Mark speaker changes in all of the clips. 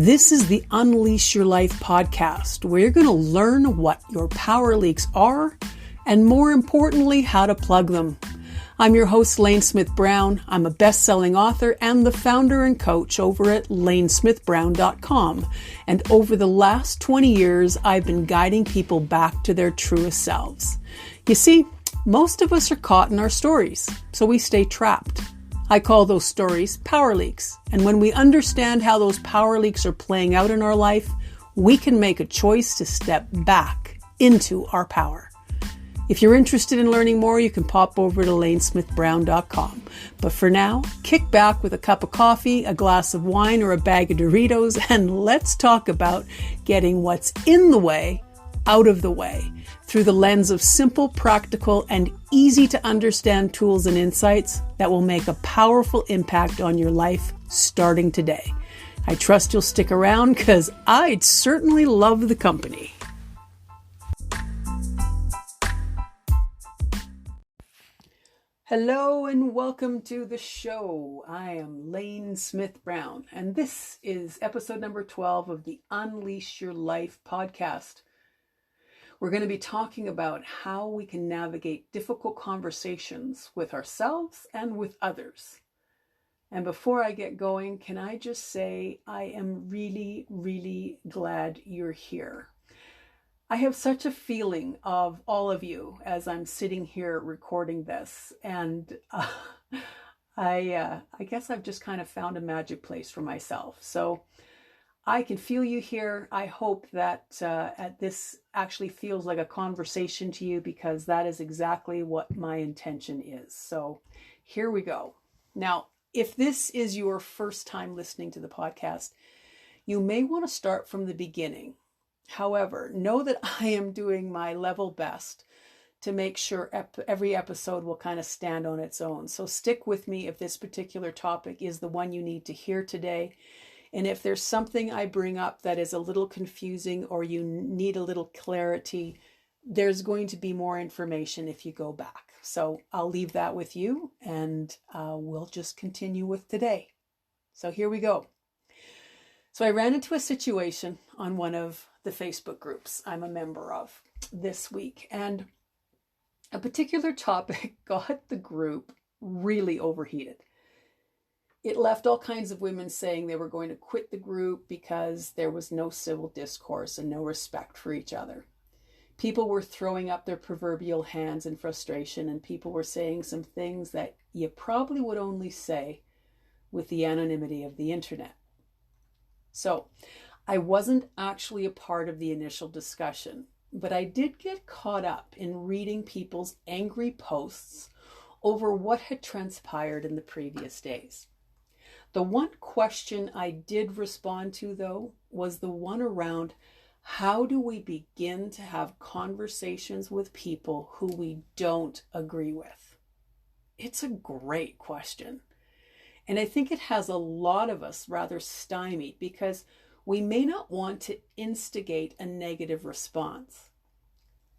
Speaker 1: This is the Unleash Your Life podcast, where you're going to learn what your power leaks are and, more importantly, how to plug them. I'm your host, Lane Smith Brown. I'm a best-selling author and the founder and coach over at lanesmithbrown.com. And over the last 20 years, I've been guiding people back to their truest selves. You see, most of us are caught in our stories, so we stay trapped. I call those stories power leaks. And when we understand how those power leaks are playing out in our life, we can make a choice to step back into our power. If you're interested in learning more, you can pop over to lanesmithbrown.com. But for now, kick back with a cup of coffee, a glass of wine, or a bag of Doritos, and let's talk about getting what's in the way out of the way through the lens of simple, practical, and easy to understand tools and insights that will make a powerful impact on your life starting today. I trust you'll stick around because I'd certainly love the company. Hello and welcome to the show. I am Lane Smith Brown, and this is episode number 12 of the Unleash Your Life podcast. We're going to be talking about how we can navigate difficult conversations with ourselves and with others. And before I get going, can I just say I am really, really glad you're here. I have such a feeling of all of you as I'm sitting here recording this. And I guess I've just kind of found a magic place for myself. So I can feel you here. I hope that this actually feels like a conversation to you, because that is exactly what my intention is. So here we go. Now, if this is your first time listening to the podcast, you may want to start from the beginning. However, know that I am doing my level best to make sure every episode will kind of stand on its own. So stick with me if this particular topic is the one you need to hear today. And if there's something I bring up that is a little confusing or you need a little clarity, there's going to be more information if you go back. So I'll leave that with you, and we'll just continue with today. So here we go. So I ran into a situation on one of the Facebook groups I'm a member of this week, and a particular topic got the group really overheated. It left all kinds of women saying they were going to quit the group because there was no civil discourse and no respect for each other. People were throwing up their proverbial hands in frustration, and people were saying some things that you probably would only say with the anonymity of the internet. So I wasn't actually a part of the initial discussion, but I did get caught up in reading people's angry posts over what had transpired in the previous days. The one question I did respond to, though, was the one around how do we begin to have conversations with people who we don't agree with? It's a great question. And I think it has a lot of us rather stymied because we may not want to instigate a negative response.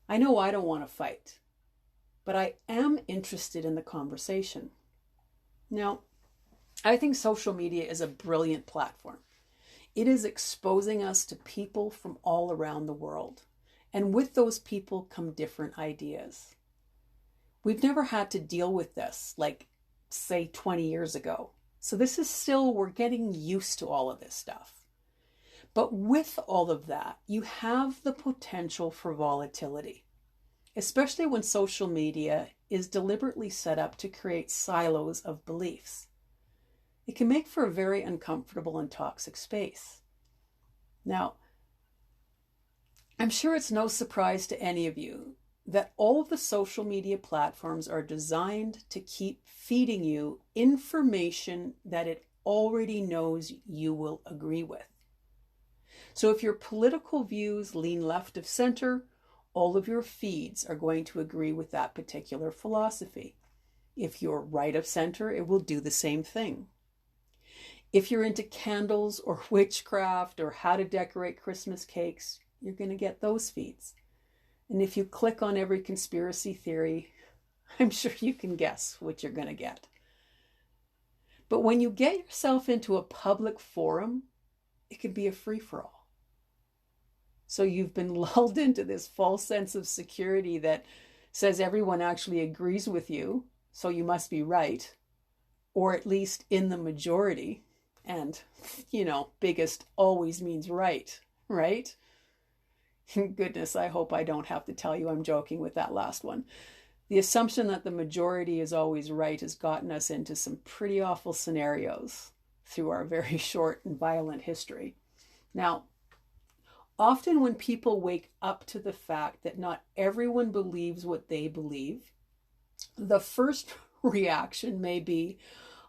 Speaker 1: I know I don't want to fight, but I am interested in the conversation. Now, I think social media is a brilliant platform. It is exposing us to people from all around the world. And with those people come different ideas. We've never had to deal with this like, say, 20 years ago. So this is still, we're getting used to all of this stuff. But with all of that, you have the potential for volatility, especially when social media is deliberately set up to create silos of beliefs. It can make for a very uncomfortable and toxic space. Now, I'm sure it's no surprise to any of you that all of the social media platforms are designed to keep feeding you information that it already knows you will agree with. So if your political views lean left of center, all of your feeds are going to agree with that particular philosophy. If you're right of center, it will do the same thing. If you're into candles or witchcraft or how to decorate Christmas cakes, you're going to get those feeds. And if you click on every conspiracy theory, I'm sure you can guess what you're going to get. But when you get yourself into a public forum, it can be a free-for-all. So you've been lulled into this false sense of security that says everyone actually agrees with you, so you must be right, or at least in the majority. And, biggest always means right, right? Goodness, I hope I don't have to tell you I'm joking with that last one. The assumption that the majority is always right has gotten us into some pretty awful scenarios through our very short and violent history. Now, often when people wake up to the fact that not everyone believes what they believe, the first reaction may be,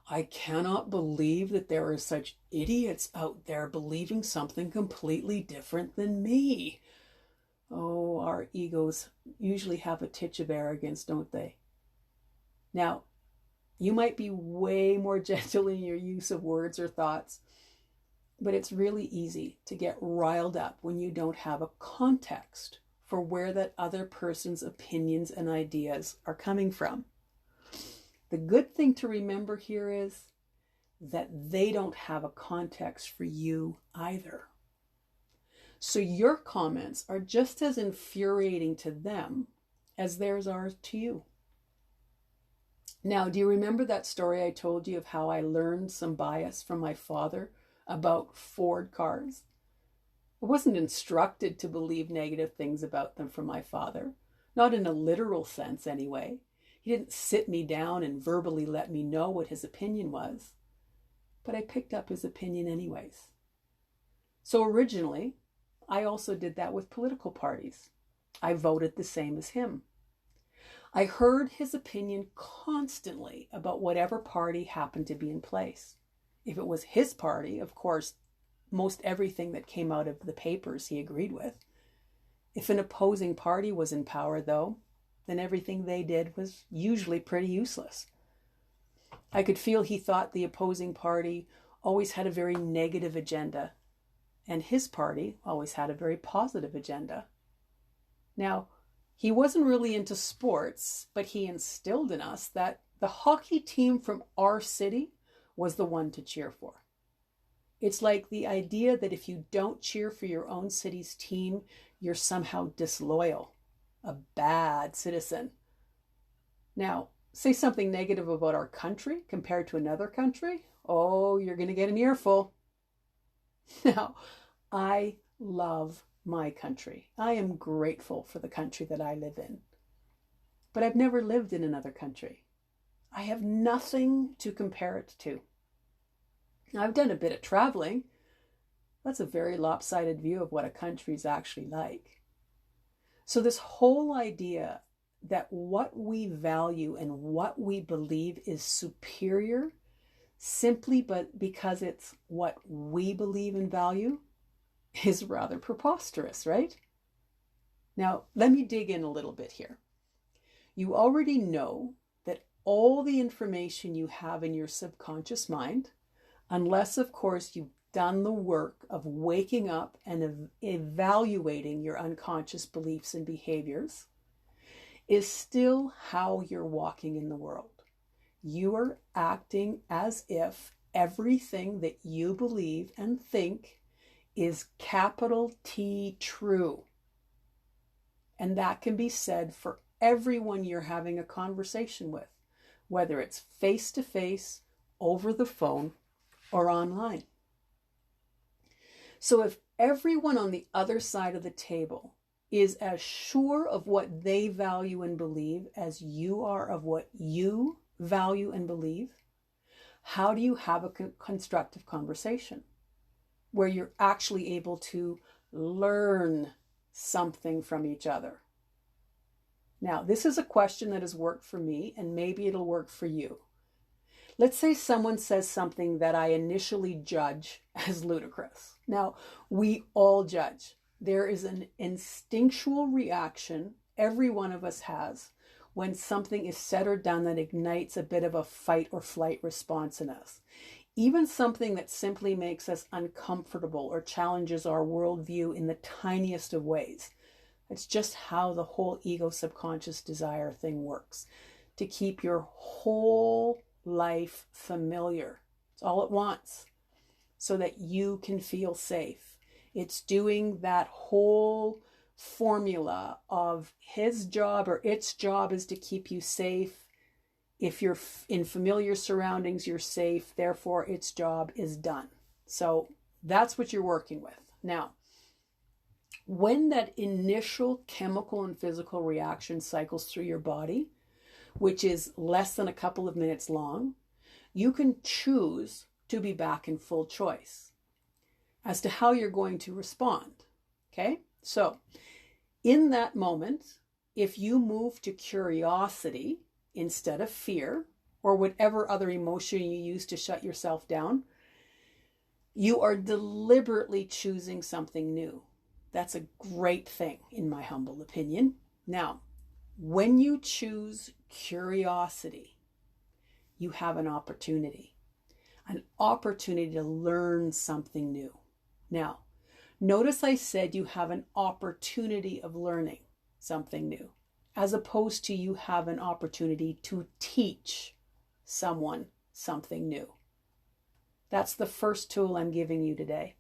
Speaker 1: I cannot believe that there are such idiots out there believing something completely different than me. Oh, our egos usually have a titch of arrogance, don't they? Now, you might be way more gentle in your use of words or thoughts, but it's really easy to get riled up when you don't have a context for where that other person's opinions and ideas are coming from. The good thing to remember here is that they don't have a context for you either. So your comments are just as infuriating to them as theirs are to you. Now, do you remember that story I told you of how I learned some bias from my father about Ford cars? I wasn't instructed to believe negative things about them from my father, not in a literal sense anyway. He didn't sit me down and verbally let me know what his opinion was, but I picked up his opinion anyways. So originally, I also did that with political parties. I voted the same as him. I heard his opinion constantly about whatever party happened to be in place. If it was his party, of course, most everything that came out of the papers he agreed with. If an opposing party was in power, though, then everything they did was usually pretty useless. I could feel he thought the opposing party always had a very negative agenda, and his party always had a very positive agenda. Now, he wasn't really into sports, but he instilled in us that the hockey team from our city was the one to cheer for. It's like the idea that if you don't cheer for your own city's team, you're somehow disloyal, a bad citizen. Now, say something negative about our country compared to another country, oh, you're going to get an earful. Now, I love my country. I am grateful for the country that I live in. But I've never lived in another country. I have nothing to compare it to. Now, I've done a bit of traveling. That's a very lopsided view of what a country is actually like. So this whole idea that what we value and what we believe is superior simply because it's what we believe and value is rather preposterous, right? Now, let me dig in a little bit here. You already know that all the information you have in your subconscious mind, unless, of course, you've done the work of waking up and evaluating your unconscious beliefs and behaviors, is still how you're walking in the world. You are acting as if everything that you believe and think is capital T true. And that can be said for everyone you're having a conversation with, whether it's face-to-face, over the phone, or online. So if everyone on the other side of the table is as sure of what they value and believe as you are of what you value and believe, how do you have a constructive conversation where you're actually able to learn something from each other? Now, this is a question that has worked for me, and maybe it'll work for you. Let's say someone says something that I initially judge as ludicrous. Now, we all judge. There is an instinctual reaction every one of us has when something is said or done that ignites a bit of a fight or flight response in us. Even something that simply makes us uncomfortable or challenges our worldview in the tiniest of ways. It's just how the whole ego subconscious desire thing works. To keep your whole life familiar. It's all it wants. so that you can feel safe. It's doing that whole formula of his job or its job is to keep you safe. If you're in familiar surroundings, you're safe. Therefore, its job is done. So that's what you're working with. Now, when that initial chemical and physical reaction cycles through your body, which is less than a couple of minutes long, you can choose to be back in full choice as to how you're going to respond. Okay? So in that moment, if you move to curiosity instead of fear or whatever other emotion you use to shut yourself down, you are deliberately choosing something new. That's a great thing, in my humble opinion. Now, when you choose curiosity, you have an opportunity to learn something new. Now, notice I said you have an opportunity of learning something new, as opposed to you have an opportunity to teach someone something new. That's the first tool I'm giving you today.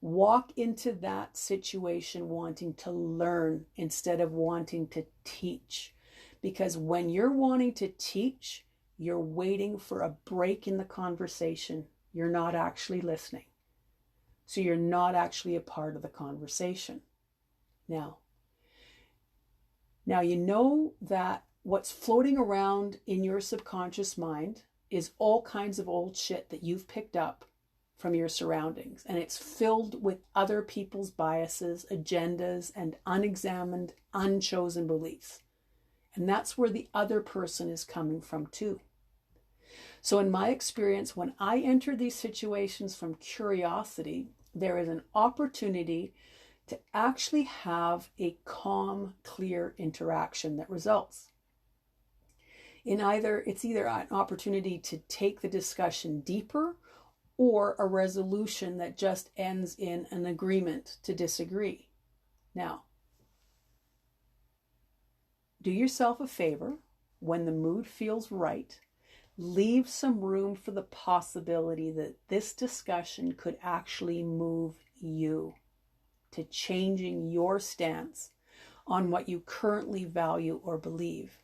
Speaker 1: Walk into that situation wanting to learn instead of wanting to teach. Because when you're wanting to teach, you're waiting for a break in the conversation. You're not actually listening. So you're not actually a part of the conversation. Now you know that what's floating around in your subconscious mind is all kinds of old shit that you've picked up from your surroundings. And it's filled with other people's biases, agendas, and unexamined, unchosen beliefs. And that's where the other person is coming from too. So in my experience, when I enter these situations from curiosity, there is an opportunity to actually have a calm, clear interaction that results. It's either an opportunity to take the discussion deeper or a resolution that just ends in an agreement to disagree. Now, do yourself a favor. When the mood feels right, leave some room for the possibility that this discussion could actually move you to changing your stance on what you currently value or believe.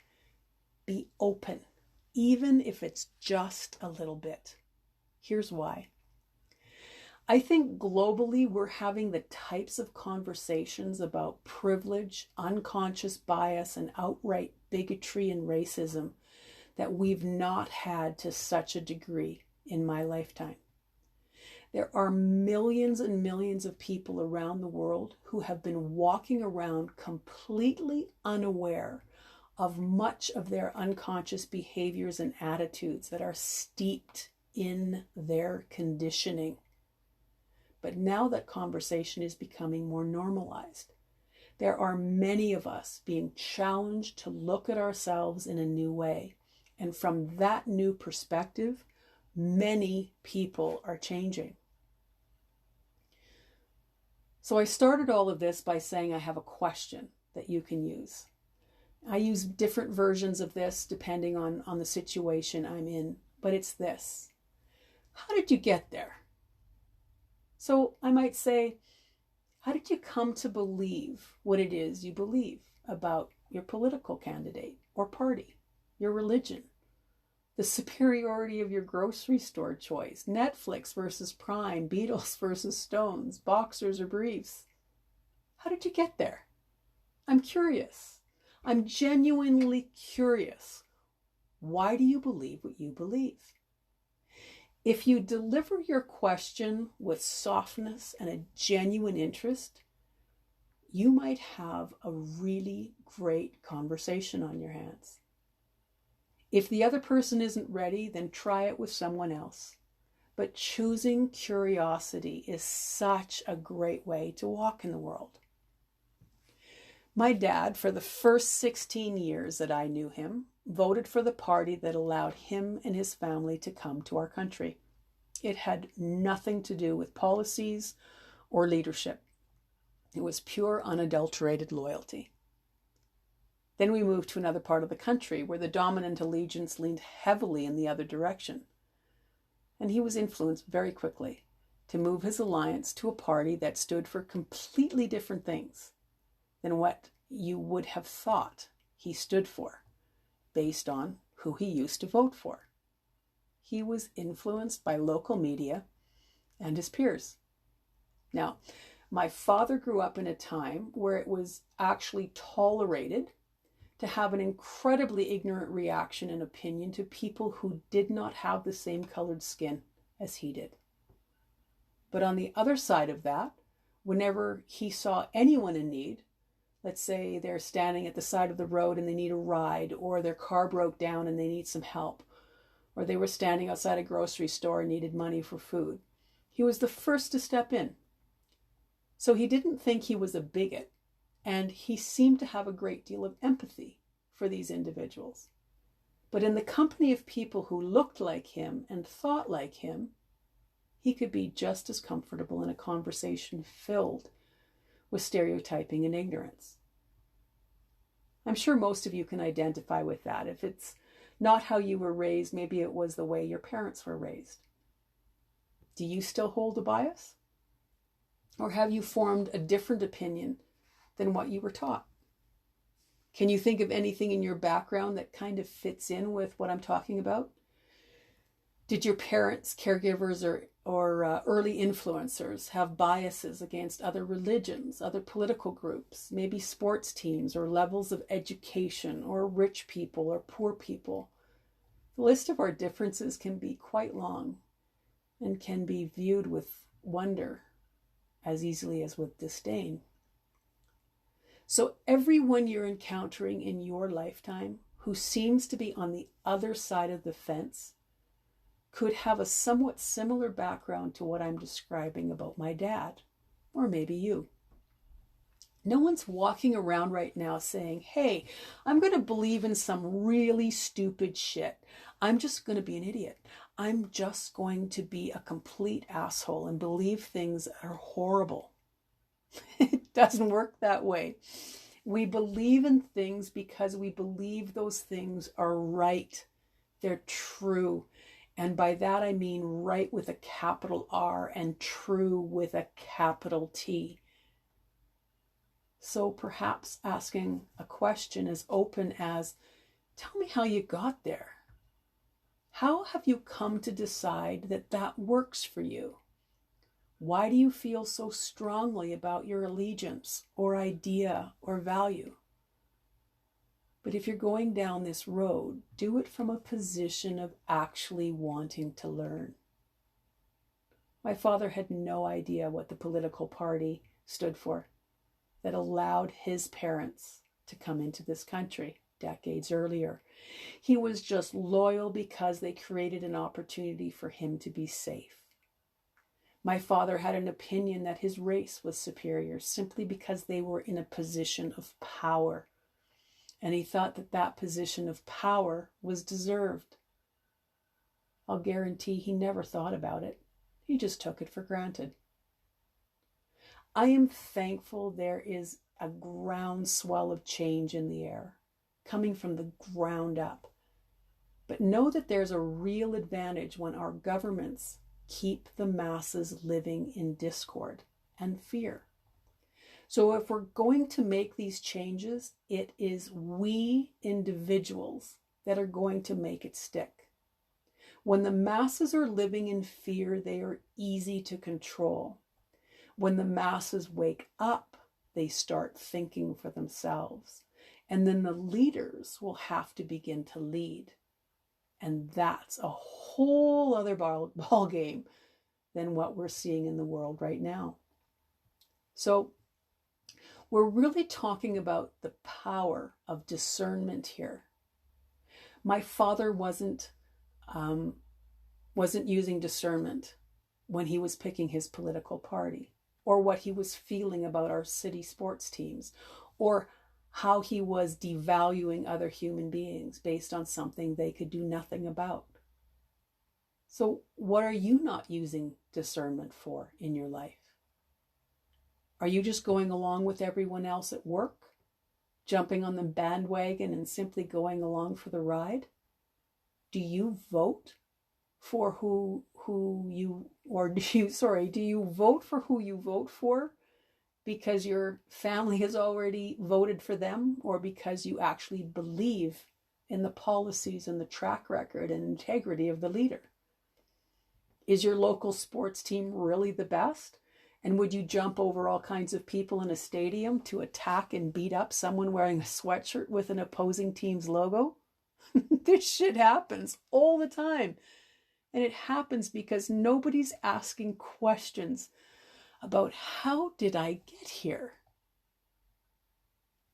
Speaker 1: Be open, even if it's just a little bit. Here's why. I think globally we're having the types of conversations about privilege, unconscious bias, and outright bigotry and racism that we've not had to such a degree in my lifetime. There are millions and millions of people around the world who have been walking around completely unaware of much of their unconscious behaviors and attitudes that are steeped in their conditioning. But now that conversation is becoming more normalized. There are many of us being challenged to look at ourselves in a new way. And from that new perspective, many people are changing. So I started all of this by saying I have a question that you can use. I use different versions of this depending on the situation I'm in, but it's this. How did you get there? So I might say, how did you come to believe what it is you believe about your political candidate or party, your religion, the superiority of your grocery store choice, Netflix versus Prime, Beatles versus Stones, boxers or briefs? How did you get there? I'm curious. I'm genuinely curious. Why do you believe what you believe? If you deliver your question with softness and a genuine interest, you might have a really great conversation on your hands. If the other person isn't ready, then try it with someone else. But choosing curiosity is such a great way to walk in the world. My dad, for the first 16 years that I knew him, voted for the party that allowed him and his family to come to our country. It had nothing to do with policies or leadership. It was pure, unadulterated loyalty. Then we moved to another part of the country where the dominant allegiance leaned heavily in the other direction. And he was influenced very quickly to move his alliance to a party that stood for completely different things than what you would have thought he stood for, based on who he used to vote for. He was influenced by local media and his peers. Now, my father grew up in a time where it was actually tolerated to have an incredibly ignorant reaction and opinion to people who did not have the same colored skin as he did. But on the other side of that, whenever he saw anyone in need, let's say they're standing at the side of the road and they need a ride, or their car broke down and they need some help, or they were standing outside a grocery store and needed money for food, he was the first to step in. So he didn't think he was a bigot, and he seemed to have a great deal of empathy for these individuals. But in the company of people who looked like him and thought like him, he could be just as comfortable in a conversation filled with stereotyping and ignorance. I'm sure most of you can identify with that. If it's not how you were raised, maybe it was the way your parents were raised. Do you still hold a bias? Or have you formed a different opinion than what you were taught? Can you think of anything in your background that kind of fits in with what I'm talking about? Did your parents, caregivers, or early influencers have biases against other religions, other political groups, maybe sports teams or levels of education, or rich people or poor people? The list of our differences can be quite long and can be viewed with wonder as easily as with disdain. So everyone you're encountering in your lifetime who seems to be on the other side of the fence could have a somewhat similar background to what I'm describing about my dad, or maybe you. No one's walking around right now saying, hey, I'm going to believe in some really stupid shit. I'm just going to be an idiot. I'm just going to be a complete asshole and believe things are horrible. It doesn't work that way. We believe in things because we believe those things are right. They're true. And by that I mean right with a capital R and true with a capital T. So perhaps asking a question as open as, tell me how you got there. How have you come to decide that that works for you? Why do you feel so strongly about your allegiance or idea or value? But if you're going down this road, do it from a position of actually wanting to learn. My father had no idea what the political party stood for that allowed his parents to come into this country decades earlier. He was just loyal because they created an opportunity for him to be safe. My father had an opinion that his race was superior simply because they were in a position of power. And he thought that that position of power was deserved. I'll guarantee he never thought about it. He just took it for granted. I am thankful there is a groundswell of change in the air, coming from the ground up. But know that there's a real advantage when our governments keep the masses living in discord and fear. So if we're going to make these changes, it is we individuals that are going to make it stick. When the masses are living in fear, they are easy to control. When the masses wake up, they start thinking for themselves. And then the leaders will have to begin to lead. And that's a whole other ball game than what we're seeing in the world right now. So we're really talking about the power of discernment here. My father wasn't using discernment when he was picking his political party, or what he was feeling about our city sports teams, or how he was devaluing other human beings based on something they could do nothing about. So what are you not using discernment for in your life? Are you just going along with everyone else at work, jumping on the bandwagon and simply going along for the ride? Do you vote for who you, or do you vote for who you vote for because your family has already voted for them, or because you actually believe in the policies and the track record and integrity of the leader? Is your local sports team really the best? And would you jump over all kinds of people in a stadium to attack and beat up someone wearing a sweatshirt with an opposing team's logo? This shit happens all the time. And it happens because nobody's asking questions about, how did I get here?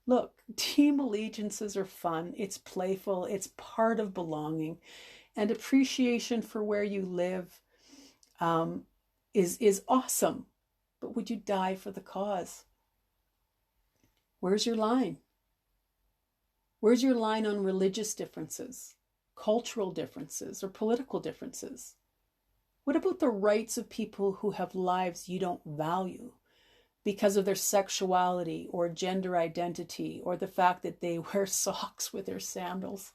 Speaker 1: Look, team allegiances are fun. It's playful. It's part of belonging. And appreciation for where you live is awesome. But would you die for the cause? Where's your line? Where's your line on religious differences, cultural differences, or political differences? What about the rights of people who have lives you don't value because of their sexuality or gender identity, or the fact that they wear socks with their sandals?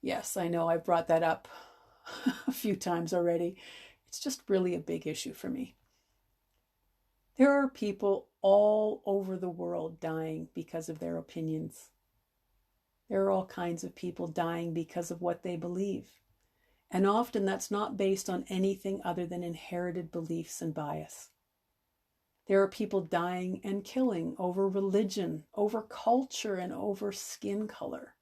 Speaker 1: Yes, I know I've brought that up a few times already. It's just really a big issue for me. There are people all over the world dying because of their opinions. There are all kinds of people dying because of what they believe. And often that's not based on anything other than inherited beliefs and bias. There are people dying and killing over religion, over culture, and over skin color.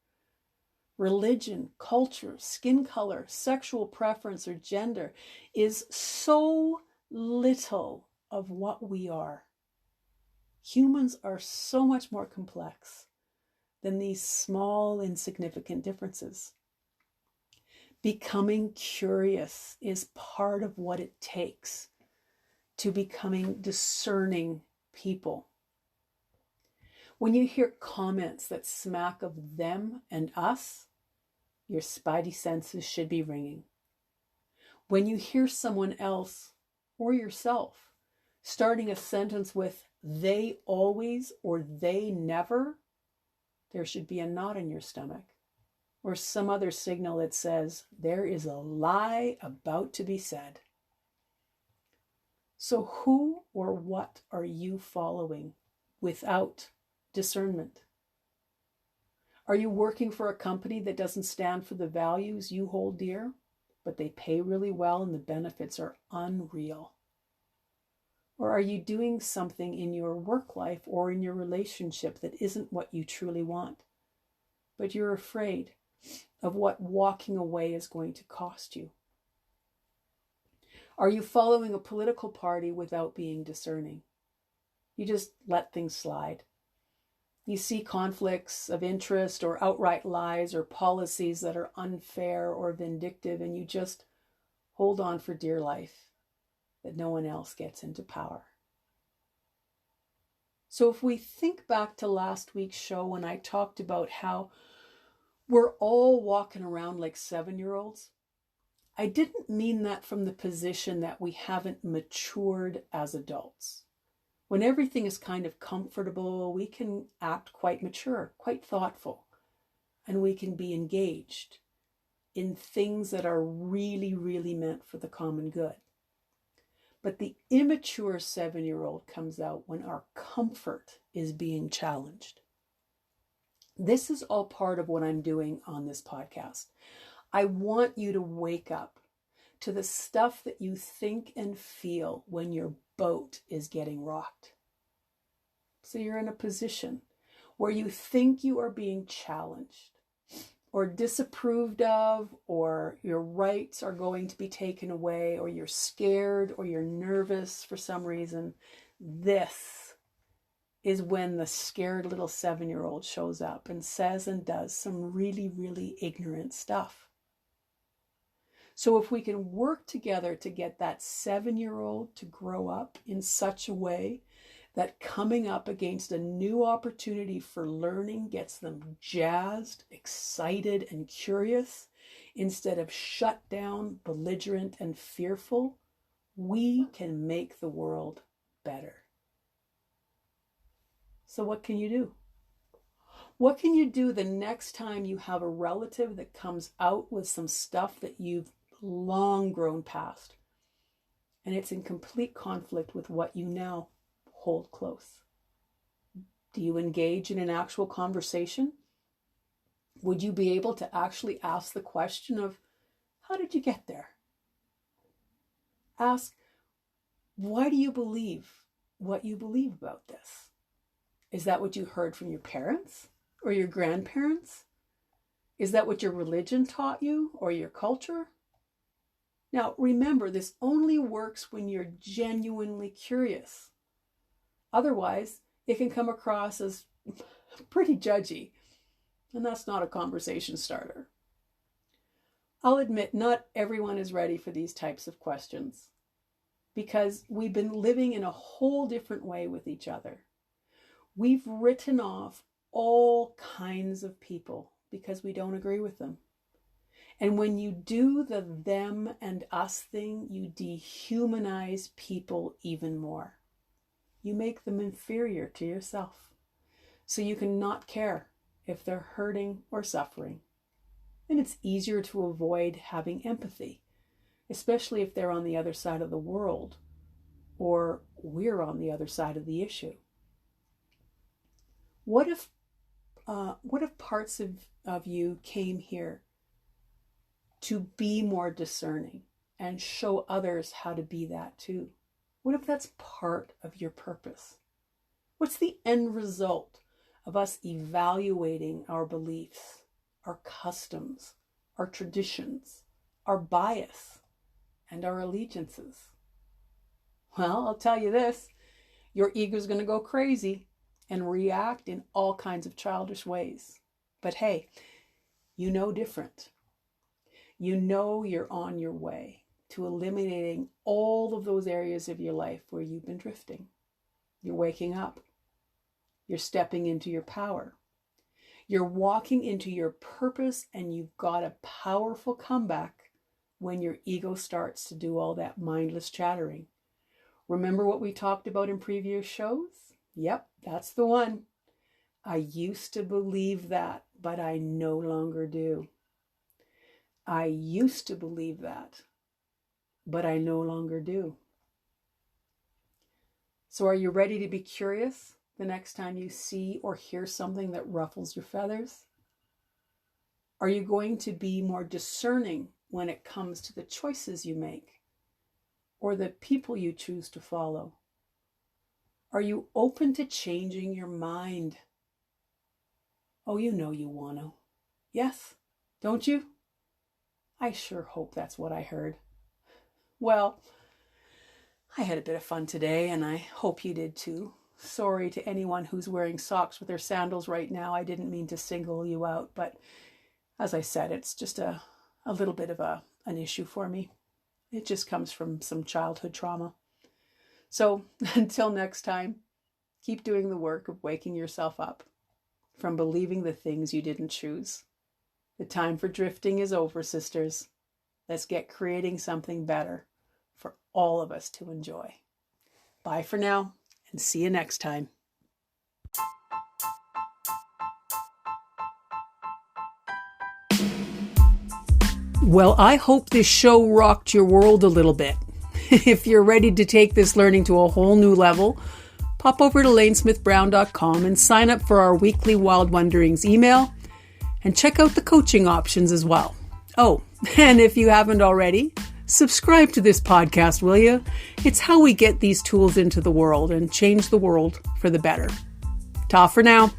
Speaker 1: Religion, culture, skin color, sexual preference, or gender is so little of what we are. Humans are so much more complex than these small, insignificant differences. Becoming curious is part of what it takes to becoming discerning people. When you hear comments that smack of them and us, your spidey senses should be ringing. When you hear someone else or yourself starting a sentence with "they always" or "they never," there should be a knot in your stomach, or some other signal that says there is a lie about to be said. So who or what are you following without discernment? Are you working for a company that doesn't stand for the values you hold dear, but they pay really well and the benefits are unreal? Or are you doing something in your work life or in your relationship that isn't what you truly want, but you're afraid of what walking away is going to cost you? Are you following a political party without being discerning? You just let things slide. You see conflicts of interest or outright lies or policies that are unfair or vindictive, and you just hold on for dear life that no one else gets into power. So if we think back to last week's show when I talked about how we're all walking around like 7-year-olds, I didn't mean that from the position that we haven't matured as adults. When everything is kind of comfortable, we can act quite mature, quite thoughtful, and we can be engaged in things that are really, really meant for the common good. But the immature 7-year-old comes out when our comfort is being challenged. This is all part of what I'm doing on this podcast. I want you to wake up to the stuff that you think and feel when your boat is getting rocked. So you're in a position where you think you are being challenged or disapproved of, or your rights are going to be taken away, or you're scared, or you're nervous for some reason. This is when the scared little 7-year-old shows up and says and does some really, really ignorant stuff. So if we can work together to get that 7-year-old to grow up in such a way that coming up against a new opportunity for learning gets them jazzed, excited, and curious, instead of shut down, belligerent, and fearful, we can make the world better. So what can you do? What can you do the next time you have a relative that comes out with some stuff that you've long grown past, and it's in complete conflict with what you now hold close. Do you engage in an actual conversation? Would you be able to actually ask the question of, how did you get there? Ask, why do you believe what you believe about this? Is that what you heard from your parents or your grandparents? Is that what your religion taught you or your culture? Now, remember, this only works when you're genuinely curious. Otherwise, it can come across as pretty judgy, and that's not a conversation starter. I'll admit, not everyone is ready for these types of questions because we've been living in a whole different way with each other. We've written off all kinds of people because we don't agree with them. And when you do the them and us thing, you dehumanize people even more. You make them inferior to yourself, so you can not care if they're hurting or suffering. And it's easier to avoid having empathy, especially if they're on the other side of the world or we're on the other side of the issue. What if parts of you came here to be more discerning and show others how to be that too? What if that's part of your purpose? What's the end result of us evaluating our beliefs, our customs, our traditions, our bias, and our allegiances? Well, I'll tell you this, your ego's going to go crazy and react in all kinds of childish ways. But hey, you know different. You know you're on your way to eliminating all of those areas of your life where you've been drifting. You're waking up. You're stepping into your power. You're walking into your purpose, and you've got a powerful comeback when your ego starts to do all that mindless chattering. Remember what we talked about in previous shows? Yep, that's the one. I used to believe that, but I no longer do. I used to believe that, but I no longer do. So are you ready to be curious the next time you see or hear something that ruffles your feathers? Are you going to be more discerning when it comes to the choices you make or the people you choose to follow? Are you open to changing your mind? Oh, you know you want to. Yes, don't you? I sure hope that's what I heard. Well, I had a bit of fun today, and I hope you did too. Sorry to anyone who's wearing socks with their sandals right now. I didn't mean to single you out, but as I said, it's just a little bit of an issue for me. It just comes from some childhood trauma. So until next time, keep doing the work of waking yourself up from believing the things you didn't choose. The time for drifting is over, sisters. Let's get creating something better for all of us to enjoy. Bye for now, and see you next time. Well, I hope this show rocked your world a little bit. If you're ready to take this learning to a whole new level, pop over to lanesmithbrown.com and sign up for our weekly Wild Wonderings email, and check out the coaching options as well. Oh, and if you haven't already, subscribe to this podcast, will you? It's how we get these tools into the world and change the world for the better. Ta for now.